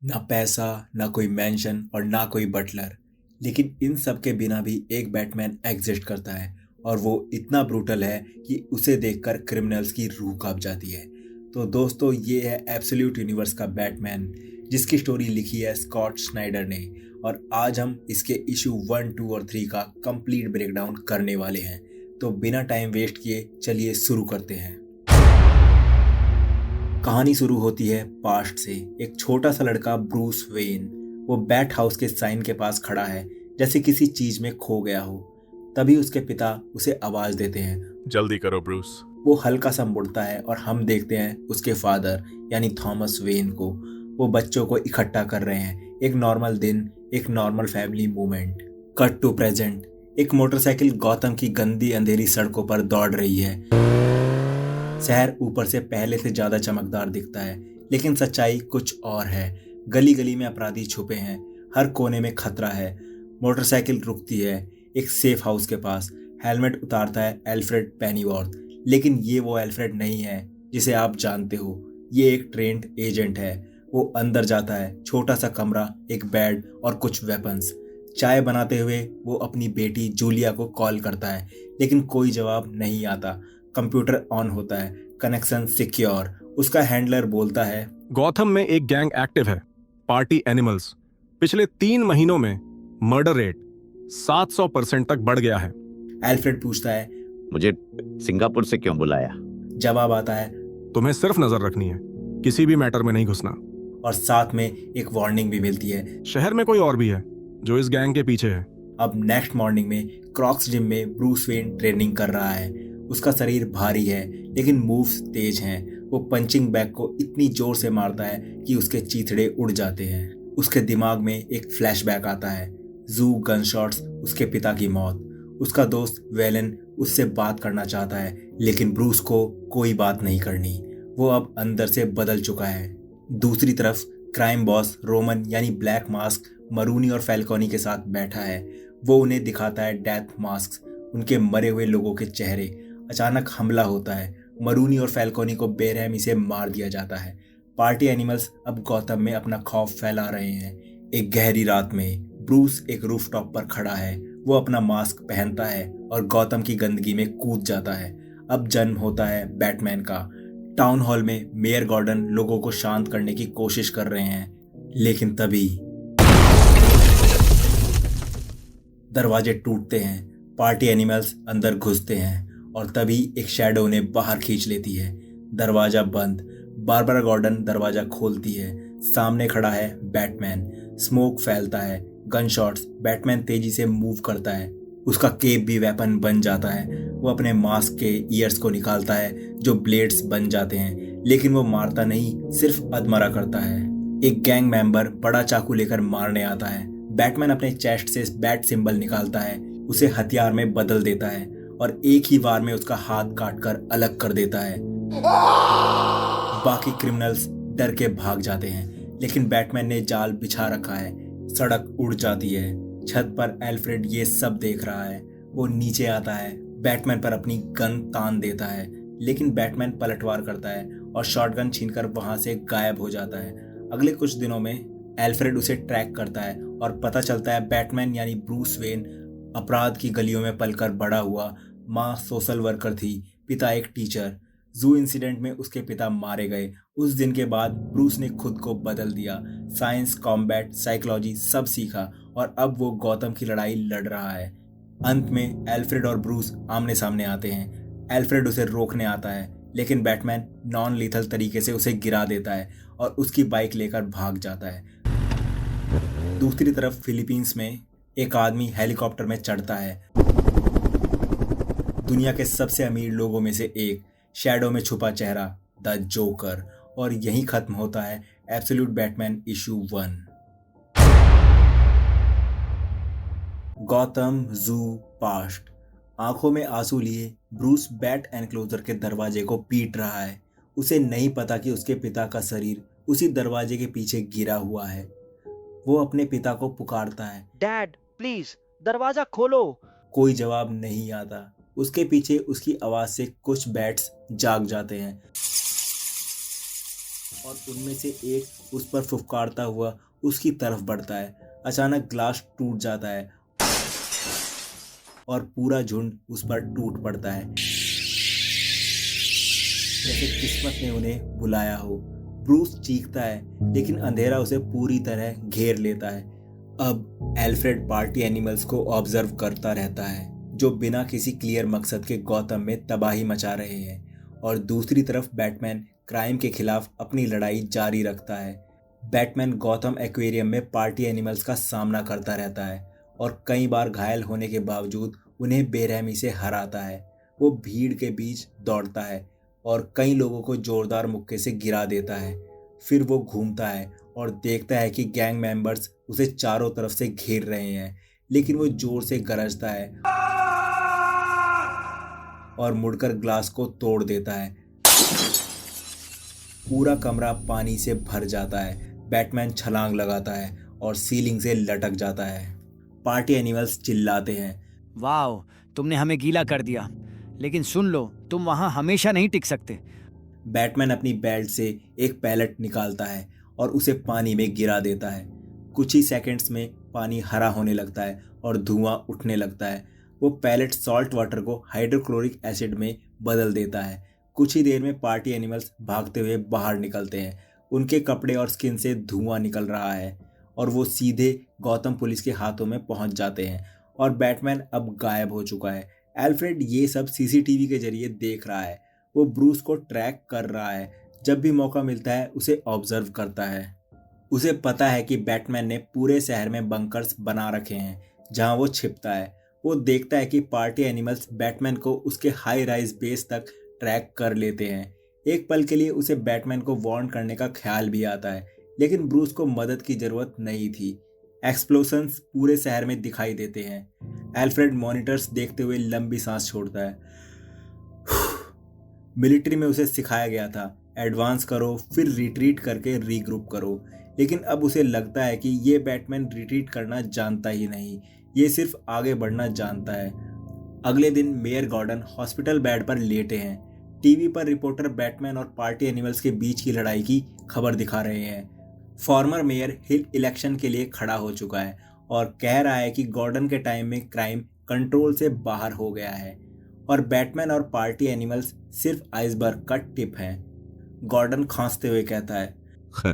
ना पैसा, ना कोई मेंशन और ना कोई बटलर। लेकिन इन सब के बिना भी एक बैटमैन एग्जिस्ट करता है और वो इतना ब्रूटल है कि उसे देखकर क्रिमिनल्स की रूह कांप जाती है। तो दोस्तों, ये है एब्सोल्यूट यूनिवर्स का बैटमैन, जिसकी स्टोरी लिखी है स्कॉट स्नाइडर ने। और आज हम इसके इशू 1, 2 और 3 का कंप्लीट ब्रेकडाउन करने वाले हैं। तो बिना टाइम वेस्ट किए चलिए शुरू करते हैं। कहानी शुरू होती है पास्ट से। एक छोटा सा लड़का ब्रूस वेन, वो बैट हाउस के साइन के पास खड़ा है, जैसे किसी चीज में खो गया हो। तभी उसके पिता उसे आवाज देते हैं, जल्दी करो ब्रूस। वो हल्का सा मुड़ता है और हम देखते हैं उसके फादर यानी थॉमस वेन को। वो बच्चों को इकट्ठा कर रहे हैं। एक नॉर्मल दिन, एक normal family movement. Cut to present. एक मोटरसाइकिल गौतम की गंदी अंधेरी सड़कों पर दौड़ रही है। शहर ऊपर से पहले से ज्यादा चमकदार दिखता है, लेकिन सच्चाई कुछ और है। गली गली में अपराधी छुपे हैं, हर कोने में खतरा है। मोटरसाइकिल रुकती है एक सेफ हाउस के पास। हेलमेट उतारता है एल्फ्रेड पेनीवॉर्थ। लेकिन ये वो एल्फ्रेड नहीं है जिसे आप जानते हो। ये एक ट्रेंड एजेंट है। वो अंदर जाता है, छोटा सा कमरा, एक बेड और कुछ वेपन्स। चाय बनाते हुए वो अपनी बेटी जूलिया को कॉल करता है, लेकिन कोई जवाब नहीं आता। कंप्यूटर ऑन होता है, कनेक्शन सिक्योर। उसका हैंडलर बोलता है, गौथम में एक गैंग एक्टिव है, पार्टी एनिमल्स। पिछले 3 महीनों में मर्डर रेट 700% तक बढ़ गया है। एल्फ्रेड पूछता है, मुझे सिंगापुर से क्यों बुलाया? जवाब आता है, तुम्हें सिर्फ नजर रखनी है, किसी भी मैटर में नहीं घुसना। और साथ में एक वार्निंग भी मिलती है, शहर में कोई और भी है जो इस गैंग के पीछे है। अब नेक्स्ट मॉर्निंग में क्रॉक्स जिम में ब्रूस वेन ट्रेनिंग कर रहा है। उसका शरीर भारी है, लेकिन मूव्स तेज हैं। वो पंचिंग बैग को इतनी जोर से मारता है कि उसके चीथड़े उड़ जाते हैं। उसके दिमाग में एक फ्लैशबैक आता है, जू गनशॉट्स, उसके पिता की मौत। उसका दोस्त वेलन उससे बात करना चाहता है, लेकिन ब्रूस को कोई बात नहीं करनी। वो अब अंदर से बदल चुका है। दूसरी तरफ क्राइम बॉस रोमन यानी ब्लैक मास्क मरूनी और फैल्कोनी के साथ बैठा है। वो उन्हें दिखाता है डेथ मास्क, उनके मरे हुए लोगों के चेहरे। अचानक हमला होता है, मरूनी और फैल्कोनी को बेरहमी से मार दिया जाता है। पार्टी एनिमल्स अब गौतम में अपना खौफ फैला रहे हैं। एक गहरी रात में ब्रूस एक रूफटॉप पर खड़ा है। वो अपना मास्क पहनता है और गौतम की गंदगी में कूद जाता है। अब जन्म होता है बैटमैन का। टाउन हॉल में मेयर गॉर्डन लोगों को शांत करने की कोशिश कर रहे हैं, लेकिन तभी दरवाजे टूटते हैं। पार्टी एनिमल्स अंदर घुसते हैं और तभी एक शैडो उन्हें बाहर खींच लेती है। दरवाजा बंद। बारबरा गॉर्डन दरवाजा खोलती है। सामने खड़ा है बैटमैन। स्मोक फैलता है, गन शॉट्स। बैटमैन तेजी से मूव करता है। उसका केप भी वेपन बन जाता है। वो अपने मास्क के ईयर्स को निकालता है जो ब्लेड्स बन जाते हैं, लेकिन वो मारता नहीं, सिर्फ अधमरा करता है। एक गैंग मेंबर बड़ा चाकू लेकर मारने आता है। बैटमैन अपने चेस्ट से बैट सिंबल निकालता है, उसे हथियार में बदल देता है और एक ही वार में उसका हाथ काटकर अलग कर देता है। बाकी क्रिमिनल्स डर के भाग जाते हैं, लेकिन बैटमैन ने जाल बिछा रखा है। सड़क उड़ जाती है। छत पर एल्फ्रेड ये सब देख रहा है। वो नीचे आता है, बैटमैन पर अपनी गन तान देता है, लेकिन बैटमैन पलटवार करता है और शॉटगन छीनकर वहां से गायब हो जाता है। अगले कुछ दिनों में एल्फ्रेड उसे ट्रैक करता है और पता चलता है बैटमैन यानी ब्रूस वेन अपराध की गलियों में पलकर बड़ा हुआ। माँ सोशल वर्कर थी, पिता एक टीचर। जू इंसिडेंट में उसके पिता मारे गए। उस दिन के बाद ब्रूस ने खुद को बदल दिया। साइंस, कॉम्बैट, साइकोलॉजी सब सीखा और अब वो गौतम की लड़ाई लड़ रहा है। अंत में एल्फ्रेड और ब्रूस आमने सामने आते हैं। एल्फ्रेड उसे रोकने आता है, लेकिन बैटमैन नॉन लीथल तरीके से उसे गिरा देता है और उसकी बाइक लेकर भाग जाता है। दूसरी तरफ फिलीपींस में एक आदमी हेलीकॉप्टर में चढ़ता है। दुनिया के सबसे अमीर लोगों में से एक, शैडो में छुपा चेहरा, द जोकर। और यहीं खत्म होता है एब्सोल्यूट बैटमैन इशू 1। गौतम, जू, पास्ट। आंखों में आंसू लिए ब्रूस बैट एनक्लोजर के दरवाजे को पीट रहा है। उसे नहीं पता कि उसके पिता का शरीर उसी दरवाजे के पीछे गिरा हुआ है। वो अपने पिता को पुकारता है, डैड प्लीज दरवाजा खोलो। कोई जवाब नहीं आता। उसके पीछे उसकी आवाज से कुछ बैट्स जाग जाते हैं। और उनमें से एक उस पर फुफकारता हुआ उसकी तरफ बढ़ता है। अचानक ग्लास टूट जाता है और पूरा झुंड उस पर टूट पड़ता है, जैसे किस्मत ने उन्हें बुलाया हो। ब्रूस चीखता है लेकिन अंधेरा उसे पूरी तरह घेर लेता है। अब एल्फ्रेड पार्टी एनिमल्स को ऑब्जर्व करता रहता है, जो बिना किसी क्लियर मकसद के गौतम में तबाही मचा रहे हैं, और दूसरी तरफ बैटमैन क्राइम के खिलाफ अपनी लड़ाई जारी रखता है। बैटमैन गौतम एक्वेरियम में पार्टी एनिमल्स का सामना करता रहता है और कई बार घायल होने के बावजूद उन्हें बेरहमी से हराता है। वो भीड़ के बीच दौड़ता है और कई लोगों को जोरदार मुक्के से गिरा देता है। फिर वो घूमता है और देखता है कि गैंग मेंबर्स उसे चारों तरफ से घेर रहे हैं, लेकिन वो जोर से गरजता है और मुड़कर ग्लास को तोड़ देता है। पूरा कमरा पानी से भर जाता है। बैटमैन छलांग लगाता है और सीलिंग से लटक जाता है। पार्टी एनिमल्स चिल्लाते हैं, वाह, तुमने हमें गीला कर दिया, लेकिन सुन लो, तुम वहां हमेशा नहीं टिक सकते। बैटमैन अपनी बेल्ट से एक पैलेट निकालता है और उसे पानी में गिरा देता है। कुछ ही सेकंड्स में पानी हरा होने लगता है और धुआं उठने लगता है। वो पैलेट सॉल्ट वाटर को हाइड्रोक्लोरिक एसिड में बदल देता है। कुछ ही देर में पार्टी एनिमल्स भागते हुए बाहर निकलते हैं। उनके कपड़े और स्किन से धुआं निकल रहा है और वो सीधे गौतम पुलिस के हाथों में पहुंच जाते हैं और बैटमैन अब गायब हो चुका है। एल्फ्रेड ये सब सीसीटीवी के जरिए देख रहा है। वो ब्रूस को ट्रैक कर रहा है। जब भी मौका मिलता है उसे ऑब्जर्व करता है। उसे पता है कि बैटमैन ने पूरे शहर में बंकर्स बना रखे हैं जहां वो छिपता है। वो देखता है कि पार्टी एनिमल्स बैटमैन को उसके हाई राइज बेस तक ट्रैक कर लेते हैं। एक पल के लिए उसे बैटमैन को वार्न करने का ख्याल भी आता है, लेकिन ब्रूस को मदद की जरूरत नहीं थी। एक्सप्लोजन्स पूरे शहर में दिखाई देते हैं। एल्फ्रेड मॉनिटर्स देखते हुए लंबी सांस छोड़ता है। मिलिट्री में उसे सिखाया गया था, एडवांस करो फिर रिट्रीट करके रीग्रुप करो, लेकिन अब उसे लगता है कि ये बैटमैन रिट्रीट करना जानता ही नहीं, ये सिर्फ आगे बढ़ना जानता है। अगले दिन मेयर गॉर्डन हॉस्पिटल बेड पर लेटे हैं। टीवी पर रिपोर्टर बैटमैन और पार्टी एनिमल्स के बीच की लड़ाई की खबर दिखा रहे हैं। फॉर्मर मेयर हिल इलेक्शन के लिए खड़ा हो चुका है और कह रहा है कि गॉर्डन के टाइम में क्राइम कंट्रोल से बाहर हो गया है और बैटमैन और पार्टी एनिमल्स सिर्फ आइसबर्ग का टिप हैं। गॉर्डन खांसते हुए कहता है,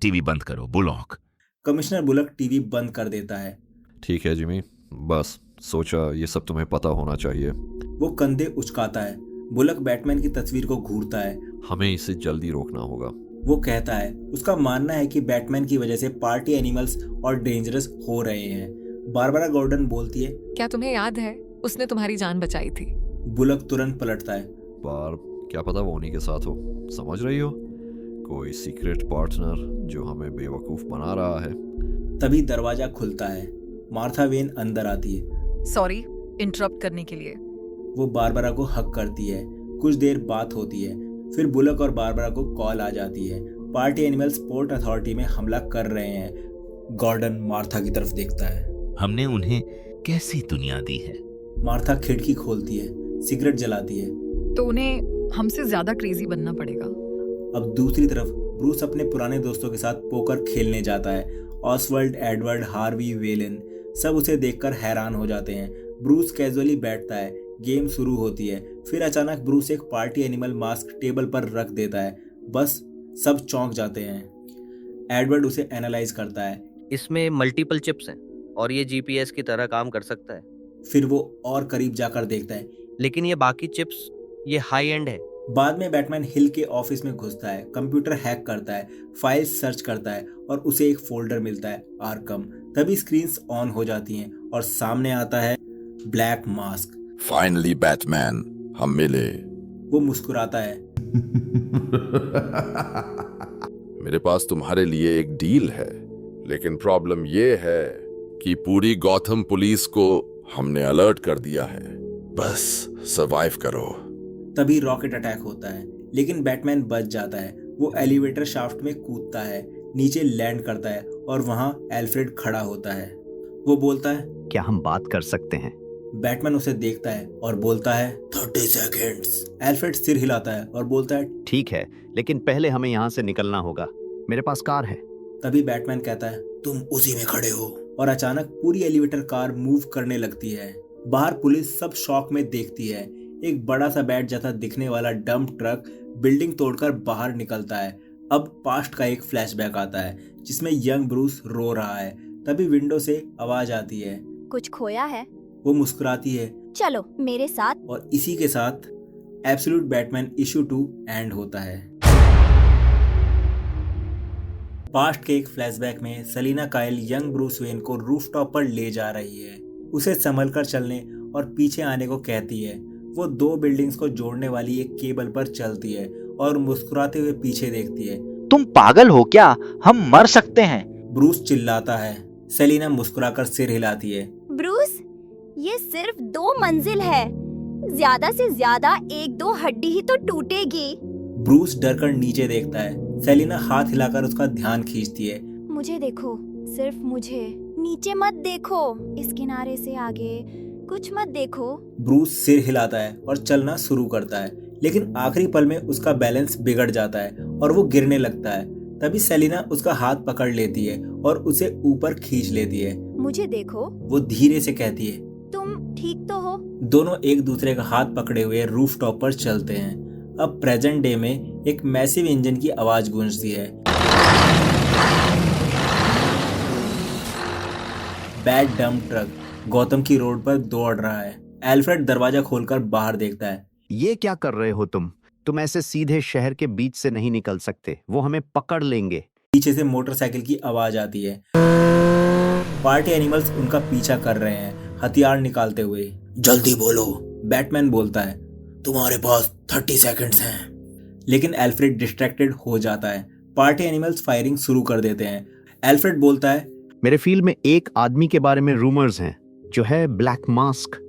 टीवी बंद करो बुलॉक। कमिश्नर बुलक टीवी बंद कर देता है। ठीक है जिमी, बस सोचा ये सब तुम्हें पता होना चाहिए। वो कंधे उचकाता है। बुलक बैटमैन की तस्वीर को घूरता है। हमें इसे जल्दी रोकना होगा। वो कहता है, उसका मानना है कि बैटमैन की वजह से पार्टी एनिमल्स और डेंजरस हो रहे हैं। बारबरा गॉर्डन बोलती है, क्या तुम्हें याद है उसने तुम्हारी जान बचाई थी? बुलक तुरंत पलटता है, बार क्या पता वो उन्हीं के साथ हो, समझ रही हो, कोई सीक्रेट पार्टनर जो हमें बेवकूफ बना रहा है। तभी दरवाजा खुलता है। मार्था वेन अंदर आती है। सॉरी इंटरप्ट करने के लिए। वो बारबरा को हक करती है। कुछ देर बात होती है, फिर बुलक और बारबरा को कॉल आ जाती है। पार्टी एनिमल्स पोर्ट अथॉरिटी में हमला कर रहे हैं। गॉर्डन मार्था की तरफ देखता है। हमने उन्हें कैसी दुनिया दी है? मार्था खिड़की खोलती है, सिगरेट जलाती है। तो उन्हें हमसे ज्यादा क्रेजी बनना पड़ेगा। अब दूसरी तरफ ब्रूस अपने पुराने दोस्तों के साथ पोकर खेलने जाता है। ऑसवर्ल्ड, एडवर्ड, हार्वी, वेलन सब उसे देखकर हैरान हो जाते हैं। ब्रूस कैजुअली बैठता है। गेम शुरू होती है। फिर अचानक ब्रूस एक पार्टी एनिमल मास्क टेबल पर रख देता है। बस सब चौंक जाते हैं। एडवर्ड उसे एनालाइज करता है। इसमें मल्टीपल चिप्स हैं और ये जीपीएस की तरह काम कर सकता है। फिर वो और करीब जाकर देखता है, लेकिन ये बाकी चिप्स ये हाई एंड है। बाद में बैटमैन हिल के ऑफिस में घुसता है, कंप्यूटर हैक करता है, फाइल्स सर्च करता है और उसे एक फोल्डर मिलता है, आर्कम। तभी स्क्रीन्स ऑन हो जाती हैं और सामने आता है ब्लैक मास्क। फाइनली बैटमैन, हम मिले। वो मुस्कुराता है। मेरे पास तुम्हारे लिए एक डील है, लेकिन प्रॉब्लम ये है कि पूरी गॉथम पुलिस को हमने अलर्ट कर दिया है। बस सर्वाइव करो। तभी रॉकेट अटैक होता है, लेकिन बैटमैन बच जाता है। वो एलिवेटर शाफ्ट में कूदता है, नीचे लैंड करता है और वहां एल्फ्रेड खड़ा होता है। वो बोलता है, क्या हम बात कर सकते हैं? बैटमैन उसे देखता है और बोलता है 30 सेकेंड्स। एल्फ्रेड सिर हिलाता है और बोलता है ठीक है, लेकिन पहले हमें यहाँ से निकलना होगा। मेरे पास कार है। तभी बैटमैन कहता है तुम उसी में खड़े हो। और अचानक पूरी एलिवेटर कार मूव करने लगती है। बाहर पुलिस सब शॉक में देखती है। एक बड़ा सा बैट जैसा दिखने वाला डंप ट्रक बिल्डिंग तोड़कर बाहर निकलता है। अब पास्ट का एक फ्लैशबैक आता है जिसमें यंग ब्रूस रो रहा है। तभी विंडो से आवाज आती है, कुछ खोया है? वो मुस्कुराती है, चलो मेरे साथ। और इसी के साथ एब्सोल्यूट बैटमैन इशू 2 एंड होता है। पास्ट के एक फ्लैशबैक में Selina Kyle young Bruce Wayne को रूफटॉप पर ले जा रही है। उसे संभल कर चलने और पीछे आने को कहती है। वो 2 बिल्डिंग्स को जोड़ने वाली एक केबल पर चलती है और मुस्कुराते हुए पीछे देखती है। तुम पागल हो क्या? हम मर सकते हैं। ब्रूस चिल्लाता है। सेलिना मुस्कुराकर सिर हिलाती है। ब्रूस, ये सिर्फ 2 मंजिल है, ज्यादा से ज्यादा 1-2 हड्डी ही तो टूटेगी। ब्रूस डरकर नीचे देखता है। सेलिना हाथ हिलाकर उसका ध्यान खींचती है। मुझे देखो, सिर्फ मुझे, नीचे मत देखो, इस किनारे से आगे कुछ मत देखो। ब्रूस सिर हिलाता है और चलना शुरू करता है, लेकिन आखिरी पल में उसका बैलेंस बिगड़ जाता है और वो गिरने लगता है। तभी सेलिना उसका हाथ पकड़ लेती है और उसे ऊपर खींच लेती है। मुझे देखो, वो धीरे से कहती है, तुम ठीक तो हो? दोनों एक दूसरे का हाथ पकड़े हुए रूफटॉप पर चलते हैं। अब प्रेजेंट डे में एक मैसिव इंजन की आवाज गूंजती है। बैड डंप ट्रक गौतम की रोड पर दौड़ रहा है। एल्फ्रेड दरवाजा खोलकर बाहर देखता है। ये क्या कर रहे हो तुम ऐसे सीधे शहर के बीच से नहीं निकल सकते, वो हमें पकड़ लेंगे। पीछे से मोटरसाइकिल की आवाज आती है। पार्टी एनिमल्स उनका पीछा कर रहे हैं, हथियार निकालते हुए। जल्दी बोलो, बैटमैन बोलता है, तुम्हारे पास 30 सेकंड्स हैं। लेकिन एल्फ्रेड डिस्ट्रैक्टेड हो जाता है। पार्टी एनिमल्स फायरिंग शुरू कर देते हैं। एल्फ्रेड बोलता है, मेरे फील्ड में एक आदमी के बारे में रूमर्स हैं, जो है ब्लैक मास्क।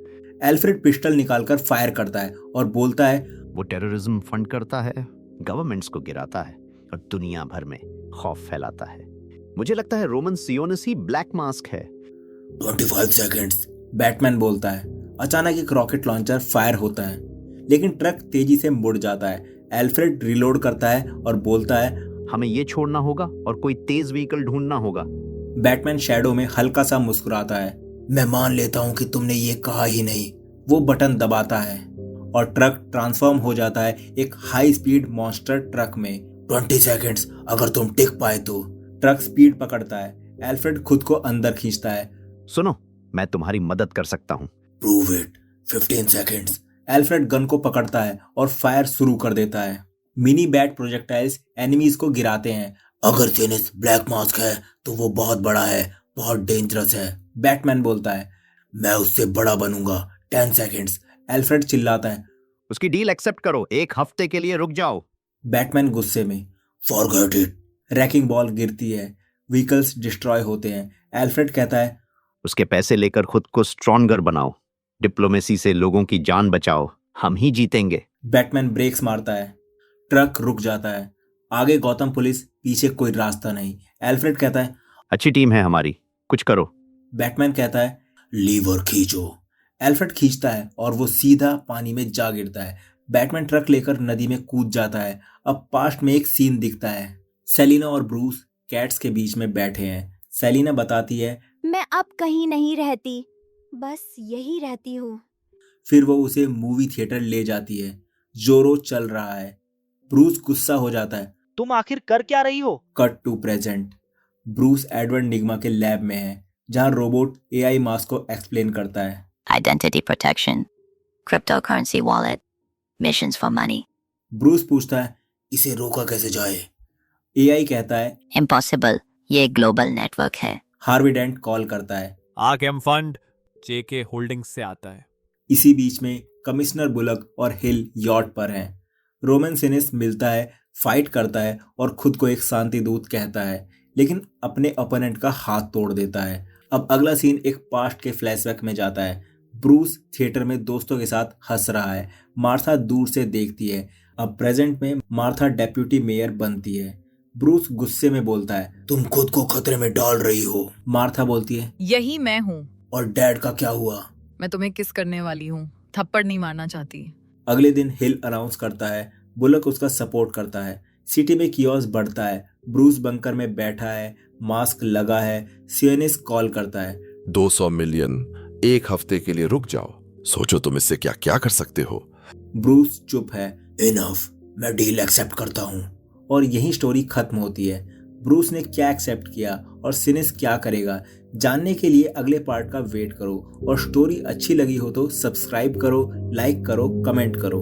एल्फ्रेड पिस्टल निकालकर फायर करता है और बोलता है, वो टेररिज्म फंड करता है, गवर्नमेंट्स को गिराता है और दुनिया भर में खौफ फैलाता है। मुझे लगता है रोमन सियोनिस ही ब्लैक मास्क है। 25 सेकंड्स, बैटमैन बोलता है। अचानक एक रॉकेट लॉन्चर फायर होता है, लेकिन ट्रक तेजी से मुड़ जाता है। एल्फ्रेड रिलोड करता है और बोलता है, हमें ये छोड़ना होगा और कोई तेज व्हीकल ढूंढना होगा। बैटमैन शैडो में हल्का सा मुस्कुराता है। मैं मान लेता हूँ कि तुमने ये कहा ही नहीं। वो बटन दबाता है और ट्रक ट्रांसफॉर्म हो जाता है एक हाई स्पीड मॉन्स्टर ट्रक में। 20 सेकंड्स, अगर तुम टिक पाए तो। ट्रक स्पीड पकड़ता है। एल्फ्रेड खुद को अंदर खींचता है। सुनो, मैं तुम्हारी मदद कर सकता हूँ। Prove it. 15 seconds. Alfred gun को पकड़ता है और फायर शुरू कर देता है। मिनी बैट प्रोजेक्टाइल्स एनिमीज को गिराते हैं। अगर जेनिस ब्लैक मास्क है तो वो बहुत बड़ा है, बहुत डेंजरस है, बैटमैन बोलता है। मैं उससे बड़ा बनूंगा। 10 सेकंड्स। एल्फ्रेड चिल्लाता है, उसकी डील एक्सेप्ट करो, 1 हफ्ते के लिए रुक जाओ। बैटमैन गुस्से में, फॉरगेट इट। रैकिंग बॉल गिरती है, व्हीकल्स डिस्ट्रॉय होते हैं। एल्फ्रेड कहता है, उसके पैसे लेकर खुद को स्ट्रॉन्गर बनाओ, डिप्लोमेसी से लोगों की जान बचाओ, हम ही जीतेंगे। बैटमैन ब्रेक्स मारता है। ट्रक रुक जाता है। आगे गौतम पुलिस, पीछे कोई रास्ता नहीं। एल्फ्रेड कहता है, अच्छी टीम है हमारी, कुछ करो। बैटमैन कहता है, लीवर खींचो। एल्फ्रेड खींचता है और वो सीधा पानी में जा गिरता है। बैटमैन ट्रक लेकर नदी में कूद जाता है। अब पास्ट में एक सीन दिखता है। सेलिना और ब्रूस कैट्स के बीच में बैठे हैं। सेलिना बताती है, मैं अब कहीं नहीं रहती, बस यही रहती हूँ। फिर वो उसे मूवी थिएटर ले जाती है। जोरो चल रहा है। ब्रूस गुस्सा हो जाता है। तुम आखिर कर क्या रही हो? Cut to present. Bruce Edward Nigma के लैब में है, जहां रोबोट एआई मास्क को एक्सप्लेन करता है। Identity protection, cryptocurrency wallet, missions for money. Bruce पूछता है, इसे रोका कैसे जाए? एआई कहता है, Impossible, ये ग्लोबल नेटवर्क है। हार्वी डेंट कॉल करता है। आर्कहेम फंड जेके होल्डिंग्स से आता है। इसी बीच में कमिश्नर बुलक और हिल यॉट पर हैं। रोमन सिनिस मिलता है, फाइट करता है और खुद को एक शांति दूत कहता है, लेकिन अपने ओपोनेंट का हाथ तोड़ देता है। अब अगला सीन एक पास्ट के फ्लैशबैक में जाता है। ब्रूस थिएटर में दोस्तों के साथ हंस रहा है। मार्था दूर से देखती है। अब प्रेजेंट में मार्था डेप्यूटी मेयर बनती है। ब्रूस गुस्से में बोलता है, तुम खुद को खतरे में डाल रही हो। मार्था बोलती है, यही मैं हूँ। और डैड का क्या हुआ? मैं तुम्हें किस करने वाली हूँ, थप्पड़ नहीं मारना चाहती। अगले दिन हिल अनाउंस करता है, बुलक उसका सपोर्ट करता है। सिटी में कियोस बढ़ता है। ब्रूस बंकर में बैठा है, मास्क लगा है। सियोनिस कॉल करता है। 200 मिलियन एक हफ्ते के लिए रुक जाओ, सोचो तुम इससे क्या क्या कर सकते हो। ब्रूस चुप है। इनफ, मैं डील एक्सेप्ट करता हूँ। और यही स्टोरी खत्म होती है। ब्रूस ने क्या एक्सेप्ट किया और सिनिस क्या करेगा, जानने के लिए अगले पार्ट का वेट करो। और स्टोरी अच्छी लगी हो तो सब्सक्राइब करो, लाइक करो, कमेंट करो।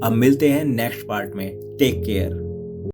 अब मिलते हैं नेक्स्ट पार्ट में। Take care.